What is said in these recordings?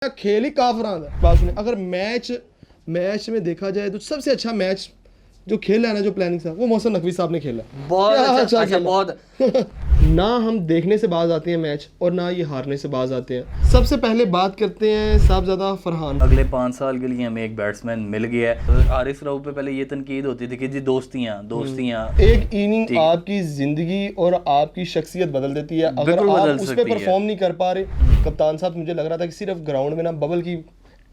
खेल ही काफरान है। बात सुनिए, अगर मैच मैच में देखा जाए तो सबसे अच्छा मैच जो खेला है ना, जो प्लानिंग था, वो मोहसिन नकवी साहब ने खेला। बहुत क्या अच्छा खेला। बहुत ना हम देखने से बाज आते हैं मैच, और ना ये हारने से बाज आते हैं। सबसे पहले बात करते हैं साहबजादा फरहान। अगले 5 साल के लिए हमें एक बैट्समैन मिल गया है। तो हारिस रऊफ पे पहले ये तनकीद होती थी कि जी दोस्तियां एक इनिंग आपकी जिंदगी और आपकी शख्सियत बदल देती है। अगर बिल्कुल आप बदल उस पर सकती है। परफॉर्म नहीं कर पा रहे, कप्तान साहब मुझे लग रहा था कि सिर्फ ग्राउंड में ना बबल की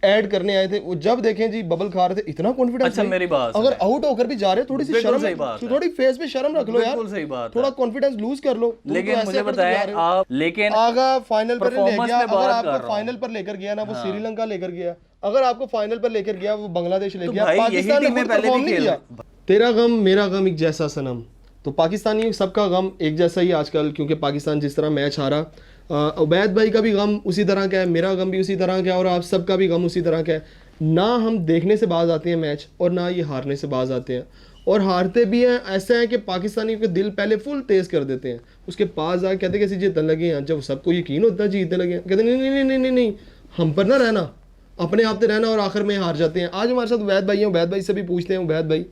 ऐड करने आए थे। वो जब देखें जी बबल खा रहे थे, इतना कॉन्फिडेंस। अच्छा मेरी बात अगर सुने। आउट होकर भी जा रहे हो, थोड़ी सी बिल्कुल शर्म, सही बात है। थोड़ी फेस पे शर्म रख लो यार। बिल्कुल सही बात थोड़ा है। कॉन्फिडेंस लूज कर लो। तुम तो लेकिन ऐसे मुझे करते बताएं जा रहे हो। आप, लेकिन आगा फाइनल पर ले परफॉर्मेंस गया, में अगर बात कर आपको रहा हूं। फाइनल पर लेकर गया ना, वो श्रीलंका लेकर गया। अगर आपको फाइनल पर लेकर गया, वो बांग्लादेश ले तो गया। भाई यही पाकिस्तान ने टीमें खुद पहले परफॉर्म भी नहीं खेल किया। तेरा गम मेरा गम एक जैसा सनम। तो पाकिस्तानी सबका गम एक जैसा ही आजकल, क्योंकि पाकिस्तान जिस तरह मैच हारा। उबैद भाई का भी गम उसी तरह का है, मेरा गम भी उसी तरह का है, और आप सबका भी गम उसी तरह का है। ना हम देखने से बाज आते हैं मैच, और ना ये हारने से बाज आते हैं। और हारते भी हैं ऐसा है कि पाकिस्तानियों के दिल पहले फुल तेज कर देते हैं, उसके पास आके कहते कैसे जीतने लगे हैं। जब सबको यकीन होता है जीतने लगे हैं, कहते नहीं नहीं नहीं नहीं नहीं नहीं, हम पर ना रहना, अपने आप पे रहना, और आखिर में हार जाते हैं। आज हमारे साथ उबैद भाई हैं, उबैद भाई से भी पूछते हैं, उबैद भाई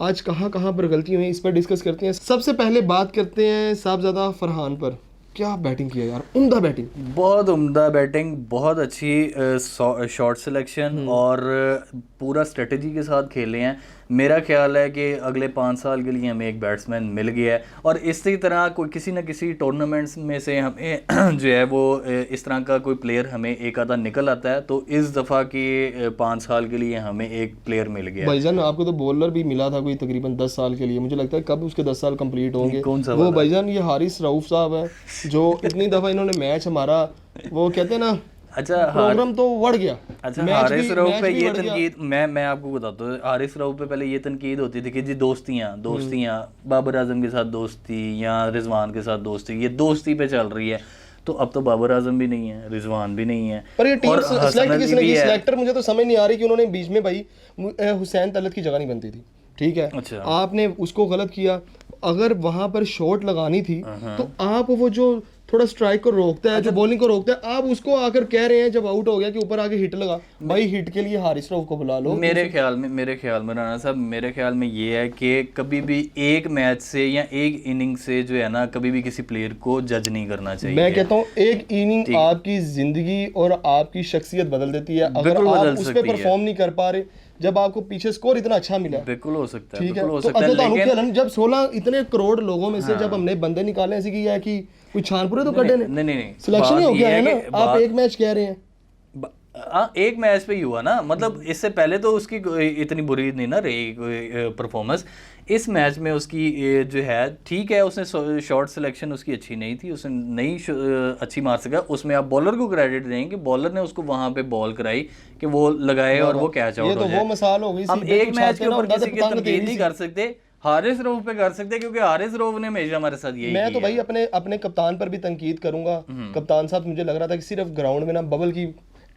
आज कहाँ कहाँ पर गलती हुई, इस पर डिस्कस करते हैं। सबसे पहले बात करते हैं साहबजादा फरहान पर। क्या बैटिंग किया यार, उम्दा बैटिंग। बहुत उम्दा बैटिंग, बहुत अच्छी शॉट सिलेक्शन, और पूरा स्ट्रेटजी के साथ खेले हैं। मेरा ख्याल है कि अगले 5 साल के लिए हमें एक बैट्समैन मिल गया है, और इसी तरह कोई किसी न किसी टूर्नामेंट्स में से हमें जो है वो इस तरह का कोई प्लेयर हमें एक आधा निकल आता है। तो इस दफ़ा के 5 साल के लिए हमें एक प्लेयर मिल गया है। भाईजान आपको तो बॉलर भी मिला था कोई तकरीबन 10 साल के लिए, मुझे लगता है कब उसके 10 साल कंप्लीट होंगे। कौन सा वो वाला? भाईजान ये हारिस रऊफ साहब है, जो इतनी दफ़ा इन्होंने मैच हमारा, वो कहते हैं ना, अच्छा प्रोग्राम तो बढ़ गया। अच्छा मैच हारिस भी- रऊफ मैच पे भी ये बढ़ गया। तनकीद, मैं आपको बताता हूँ। हारिस रऊफ पे पहले ये तनकीद होती थी कि जी दोस्तियां बाबर आजम के साथ दोस्ती या रिजवान के साथ दोस्ती, ये दोस्ती पे चल रही है। तो अब तो बाबर आजम भी नहीं है, रिजवान भी नहीं है, पर ये टीम और सेलेक्ट हसन किसने अली की? भी है। सिलेक्टर मुझे तो समझ नहीं आ रही कि उन्होंने बीच में भाई हुसैन तलत की जगह नहीं बनती थी, ठीक है। अच्छा। आपने उसको गलत किया। अगर वहां पर शॉट लगानी थी तो आप वो जो थोड़ा स्ट्राइक को रोकता है, जो बॉलिंग को रोकता है, आप उसको आकर कह रहे हैं जब आउट हो गया कि ऊपर आके हिट लगा। भाई हिट के लिए हारिस रऊफ को बुला लो। मेरे ख्याल में राणा साहब, मेरे ख्याल में ये है कि कभी भी एक मैच से या एक इनिंग से जो है ना, कभी भी किसी प्लेयर को जज नहीं करना चाहिए। मैं कहता हूँ एक इनिंग आपकी जिंदगी और आपकी शख्सियत बदल देती है। अगर बिल्कुल आप बदल उस पर सकती है। परफॉर्म नहीं कर पा रहे, जब आपको पीछे स्कोर इतना अच्छा मिला, बिल्कुल हो सकता है, ठीक है, बिल्कुल हो तो सकता है, अगर लेकिन जब 16 इतने करोड़ लोगों में से जब हमने बंदे निकाले, ऐसी की है कि कोई छानपुरे तो कटे ने, नहीं सिलेक्शन ही बात हो गया ये है ना। कि आप एक मैच कह रहे हैं, एक मैच पे ही हुआ ना, मतलब इससे पहले तो उसकी इतनी बुरी नहीं ना रही परफॉर्मेंस। इस मैच में उसकी जो है ठीक है, उसने शॉट सिलेक्शन उसकी अच्छी नहीं थी, उसने नहीं अच्छी मार सका। उसमें आप बॉलर को क्रेडिट देंगे, बॉलर ने उसको वहां पे बॉल कराई कि वो लगाए और वो कैच आउट हो जाए। ये तो वो मिसाल हो गई। हम एक मैच के ऊपर किसी की तनकीद नहीं कर सकते। हारिस रऊफ पे कर सकते, क्योंकि हारिस रऊफ ने हमेशा हमारे साथ यही मैं तो किया। भाई अपने अपने कप्तान पर भी तनकीद करूंगा। कप्तान साहब मुझे लग रहा था कि सिर्फ ग्राउंड में ना बबल की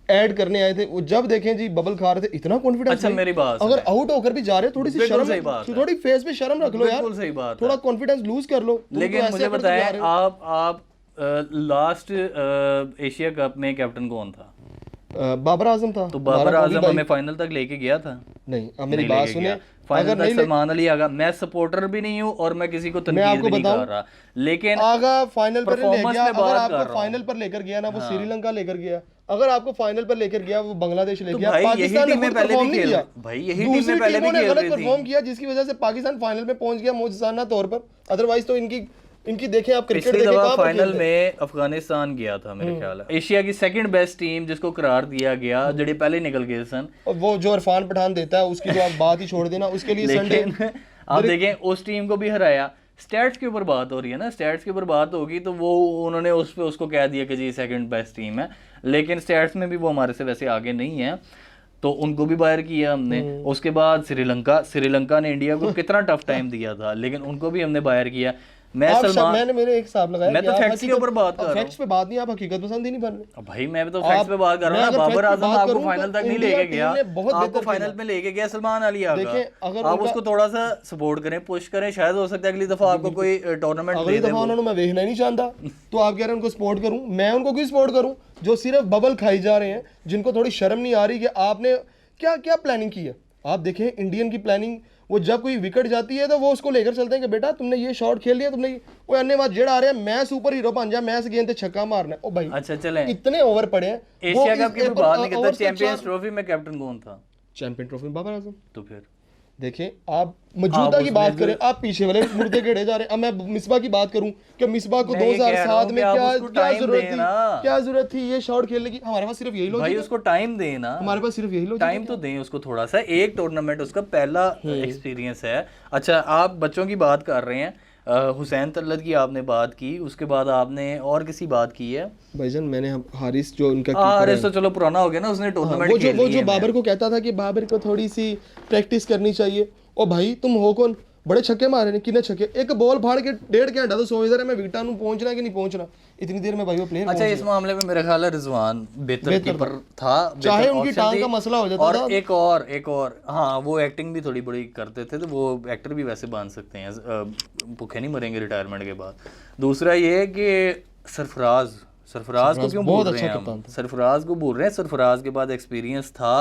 ऐड करने आए थे। वो जब देखें जी बबल खा रहे थे, इतना कॉन्फिडेंस। अच्छा मेरी बात अगर आउट होकर भी जा रहे, थोड़ी सी बिल्कुल शर्म, सही बात है। थोड़ी फेस पे शर्म रख लो यार। बिल्कुल सही बात थोड़ा है। कॉन्फिडेंस लूज कर लो। तुम तो लेकिन ऐसे मुझे करते जा बताएं, रहे हो। आप लास्ट एशिया कप में कैप्टन कौन था? बाबर आजम था। तो बाबर आजम हमें फाइनल तक लेके गया था। नहीं, अब मेरी बात सुने। फाइनल तक सलमान अली आगा। मैं सपोर्टर भी नहीं हूँ और मैं किसी को तनकीद भी नहीं कर रहा, लेकिन आगा फाइनल पर ले परफॉर्मेंस गया। में अगर बात कर आपको रहा हूँ। फाइनल पर लेकर गया ना, वो श्रीलंका लेकर गया। अगर आपको फाइनल पर लेकर गया, वो बांग्लादेश ले तो गया। भाई यही पाकिस्तान ने टीमें खुद पहले परफॉर्म भी नहीं खेल किया। भाई यही दूसरी टीमें पहले भी टीमों ने खेल गलत रही परफॉर्म थी। किया, जिसकी वजह से पाकिस्तान फाइनल में पहुंच गया मौजूदाना तौर पर। अदरवाइज तो इनकी देखें आप, क्रिकेट पिछली देखें दफा कहां पर फाइनल खेलते। में अफगानिस्तान गया था मेरे ख्याल है, एशिया की सेकंड बेस्ट टीम जिसको करार दिया गया, जड़े पहले निकल गए सन। और वो जो इरफान पठान देता है, उसकी तो आप बात ही छोड़ देना। उसके लिए संडे लेकिन आप देखें उस टीम को भी हराया। स्टैट्स के ऊपर बात हो रही है ना, स्टैट्स के ऊपर बात होगी तो वो उन्होंने उस पे उसको कह दिया कि जी सेकंड बेस्ट टीम है, लेकिन स्टैट्स में भी वो हमारे से वैसे आगे नहीं है, तो उनको भी बाहर किया हमने। उसके बाद श्रीलंका ने इंडिया को कितना टफ टाइम दिया था, लेकिन उनको भी हमने बाहर किया। मैंने मेरे एक हिसाब लगाया मैं कि तो आप फैक्ट्स के ऊपर बात कर रहा हूँ। फैक्ट्स पे बात नहीं, आप हकीकत पसंद ही नहीं बन रहे। भाई मैं तो फैक्ट्स पे बात कर रहा हूँ ना। बाबर आजम आपको फाइनल तक नहीं लेके गया, आपको फाइनल में लेके गया सलमान अली आगा। आप उसको थोड़ा सा सपोर्ट करें, पुश करें, शायद हो सकता है अगली दफा आपको कोई टूर्नामेंट अगली दफा उन्होंने मैं देखना ही नहीं चाहता, तो आप कह रहे हैं उनको सपोर्ट करूं? मैं उनको क्यों सपोर्ट करूं जो सिर्फ बबल खाई जा रहे हैं, जिनको थोड़ी शर्म नहीं आ रही कि आपने क्या क्या प्लानिंग की है। आप देखें इंडियन की प्लानिंग, वो जब कोई विकेट जाती है तो वो उसको लेकर चलते हैं कि बेटा तुमने ये शॉट खेल लिया, तुमने वो अन्य बात जेड़ आ रहे हैं, मैं सुपर हीरो बन जा, मैं इस गेंद पे छक्का मारना है। ओ भाई अच्छा चलें, इतने ओवर पड़े हैं। एशिया कप की बात नहीं करता, चैंपियंस ट्रॉफी में कैप्टन कौन था? चैंपियन ट्रॉफी में बाबर आजम। तो फिर देखें आप मौजूदा की बात करें, आप पीछे वाले मुर्दे गेड़े जा रहे हैं। अब मैं मिसबा की बात करूं कि मिसबा को 2007 में क्या जरूरत थी ये शॉट खेलने की? हमारे पास सिर्फ यही लोग भाई उसको टाइम दें ना, हमारे पास सिर्फ यही लोग टाइम तो दें उसको थोड़ा सा। एक टूर्नामेंट उसका पहला एक्सपीरियंस है। अच्छा आप बच्चों की बात कर रहे हैं, हुसैन तल्लत की आपने बात की, उसके बाद आपने और किसी बात की है भाईजान? मैंने हारिस जो उनका हारिस तो चलो पुराना हो गया ना, उसने टूर्नामेंट वो जो बाबर को कहता था कि बाबर को थोड़ी सी प्रैक्टिस करनी चाहिए। ओ भाई तुम हो कौन? बड़े छक्के मारे ने, कितने छक्के? एक बॉल फाड़ के 1.5 घंटा तो सोच रहा मैं विकेटा नु पहुंचना कि नहीं पहुंचना, इतनी देर में भाई वो प्लेयर। अच्छा इस मामले में मेरा ख्याल है रिजवान बेहतर कीपर था, चाहे उनकी टांग का मसला हो जाता और था। एक और हाँ वो एक्टिंग भी थोड़ी बड़ी करते थे, तो वो एक्टर भी वैसे बन सकते हैं, भूखे नहीं मरेंगे रिटायरमेंट के बाद। दूसरा ये है कि सरफराज को क्यों बोल रहे हैं हम? सरफराज को बोल रहे हैं, सरफराज के बाद एक्सपीरियंस था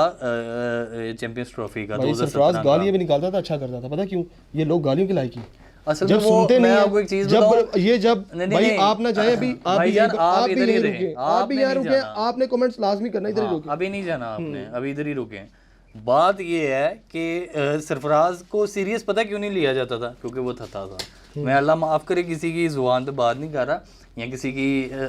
चैंपियंस ट्रॉफी का। सरफराज गालियां भी निकालता था, अच्छा करता था। पता क्यों? ये लोग गालियों के लायक ही असल में वो मैं आपको एक चीज बताऊं, भाई आप ना जाए अभी, आप भी यार रुके, आपने कमेंट्स लाजमी करना, इधर ही रुके। अभी नहीं जाना आपने, अभी इधर ही रुके। बात ये है कि सरफराज को सीरियस पता क्यों नहीं लिया जाता था? क्योंकि वो थता था। मैं अल्लाह माफ करे किसी की जुबान पे बात नहीं कर रहा, या किसी की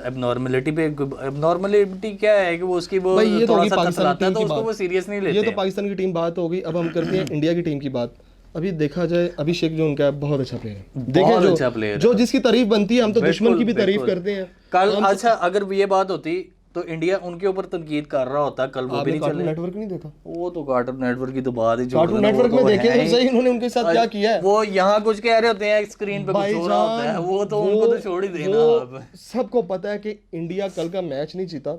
एबनॉर्मलिटी पे। एबनॉर्मलिटी क्या है कि वो उसकी वो थोड़ा सा थतलाता है तो उसको वो सीरियस नहीं लेते। ये तो पाकिस्तान की टीम बात हो गई। अब हम करते हैं इंडिया की टीम की बात। अभी देखा जाए अभिषेक जो उनका बहुत अच्छा प्लेयर है, देखें जो अच्छा प्लेयर जो जिसकी तारीफ बनती है, हम तो दुश्मन की भी तारीफ करते हैं कल। अच्छा अगर ये बात होती तो इंडिया उनके ऊपर तनकीद कर रहा होता, कल वो भी नहीं चले। नेटवर्क नहीं देखा? वो तो कार्टून नेटवर्क की तो बात ही, कार्टून नेटवर्क में देखे तो सही उन्होंने उनके साथ क्या किया है। वो यहाँ कुछ कह रहे होते हैं, स्क्रीन पे कुछ हो रहा होता है, वो तो उनको तो छोड़ ही देना आप। सबको पता है कि इंडिया कल का मैच नहीं जीता,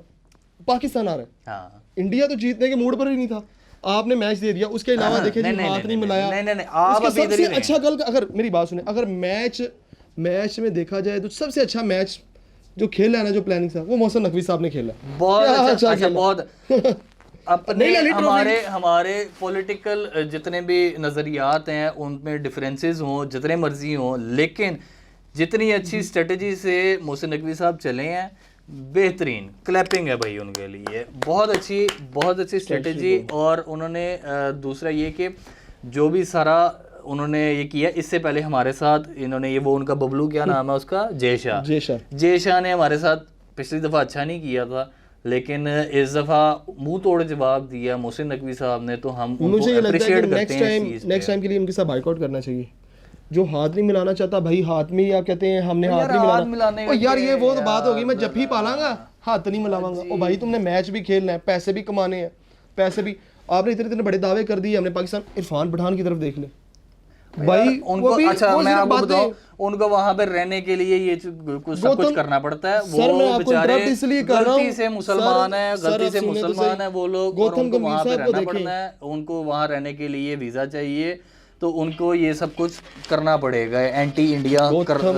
पाकिस्तान आ रहा है। हाँ इंडिया तो जीतने के मूड पर ही नहीं था, आपने मैच दे दिया। उसके अलावा देखें जी हाथ नहीं मिलाया। सबसे अच्छा कल, अगर मेरी बात सुने, अगर मैच में देखा जाए तो सबसे अच्छा मैच जो खेला है ना, जो प्लानिंग था, वो मोहसिन नकवी साहब ने खेला। बहुत अच्छा बहुत अपने हमारे पॉलिटिकल जितने भी नज़रियात हैं उनमें डिफरेंसेस हों, जितने मर्जी हों, लेकिन जितनी अच्छी स्ट्रेटजी से मोहसिन नकवी साहब चले हैं, बेहतरीन क्लैपिंग है भाई उनके लिए। बहुत अच्छी स्ट्रेटजी। और उन्होंने दूसरा ये कि जो भी सारा उन्होंने ये किया, इससे पहले हमारे साथ इन्होंने ये वो उनका बबलू क्या नाम है उसका, जयशाह ने हमारे साथ पिछली दफ़ा अच्छा नहीं किया था, लेकिन इस दफ़ा मुंह तोड़ जवाब दिया मोहसिन नकवी साहब ने, तो हम मुझे ये लगता है कि नेक्स्ट टाइम के लिए उनके साथ बाइकआउट करना चाहिए। जो हाथ नहीं मिलाना चाहता भाई, हाथ में या कहते हैं हमने हाथ नहीं मिलाना, यार ये वो तो बात होगी, मैं जब ही पालांगा हाथ नहीं मिलावांगा। और भाई तुमने मैच भी खेलना है, पैसे भी कमाने हैं, पैसे भी आपने इतने बड़े दावे कर दिए हमने पाकिस्तान। इरफान पठान की तरफ देख ले भाई, उनको अच्छा मैं आपको बताऊं, उनको वहां पे रहने के लिए ये सब कुछ करना पड़ता है। वो बेचारे गलती से मुसलमान है वो लोग, और उनको वहां पे रहना पड़ता है, उनको वहां रहने के लिए वीजा चाहिए, तो उनको ये सब कुछ करना पड़ेगा। एंटी इंडिया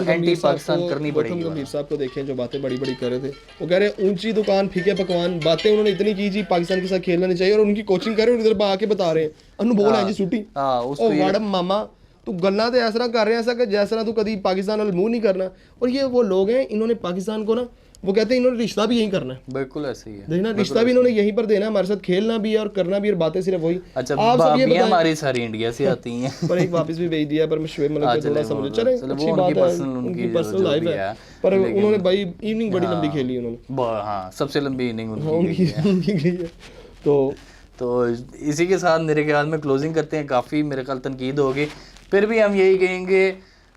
एंटी पाकिस्तान करनी पड़ेगी। गंभीर साहब को देखें जो बातें बड़ी बड़ी कर रहे थे, वो कह रहे हैं ऊंची दुकान फीके पकवान, बातें उन्होंने इतनी की जी पाकिस्तान के साथ खेलना नहीं चाहिए, और उनकी कोचिंग कर रहे हैं, इधर आके बता रहे हैं अनुभव है जी छुट्टी। ओ मैडम मामा तू गल्ला तो ऐसा कर रहे हैं ऐसा कि जैसा तू कभी पाकिस्तान वाल मुंह नहीं करना। और ये वो लोग हैं, इन्होंने पाकिस्तान को ना, वो कहते हैं इन्होंने रिश्ता भी यही करना है। बिल्कुल ऐसे ही है, देखना रिश्ता भी इन्होंने यहीं पर देना है, हमारे साथ खेलना भी है और करना भी, और बातें सिर्फ वही। अच्छा आप सब ये बताएं, हमारी सारी इंडिया से आती हैं पर एक वापस भी भेज दिया, पर मैं शुएब मलिक को थोड़ा समझ चले, अच्छी बात है, उनकी पर्सनल लाइफ है, पर उन्होंने भाई इवनिंग बड़ी लंबी खेली उन्होंने। हाँ सबसे लंबी इनिंग उनकी गई है। तो इसी के साथ मेरे ख्याल में क्लोजिंग करते हैं। काफ़ी मेरे ख्याल तनकीद होगी, फिर भी हम यही कहेंगे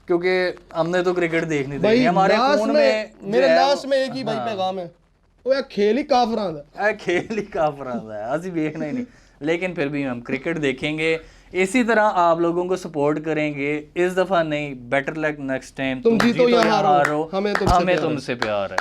क्योंकि हमने तो क्रिकेट देखनी थी हमारे खून में। मेरे लास्ट में एक ही भाई पैगाम है, ਉਹ ਯਾਰ ਖੇਲ ਹੀ ਕਾਫਰਾਂ ਦਾ ਇਹ खेल ही काफरा है, ਅਸੀਂ ਵੇਖਣਾ ही नहीं, लेकिन फिर भी हम क्रिकेट देखेंगे, इसी तरह आप लोगों को सपोर्ट करेंगे। इस दफा नहीं, बेटर लक नेक्स्ट टाइम। तुम जीतो या हारो, हमें तुमसे प्यार है।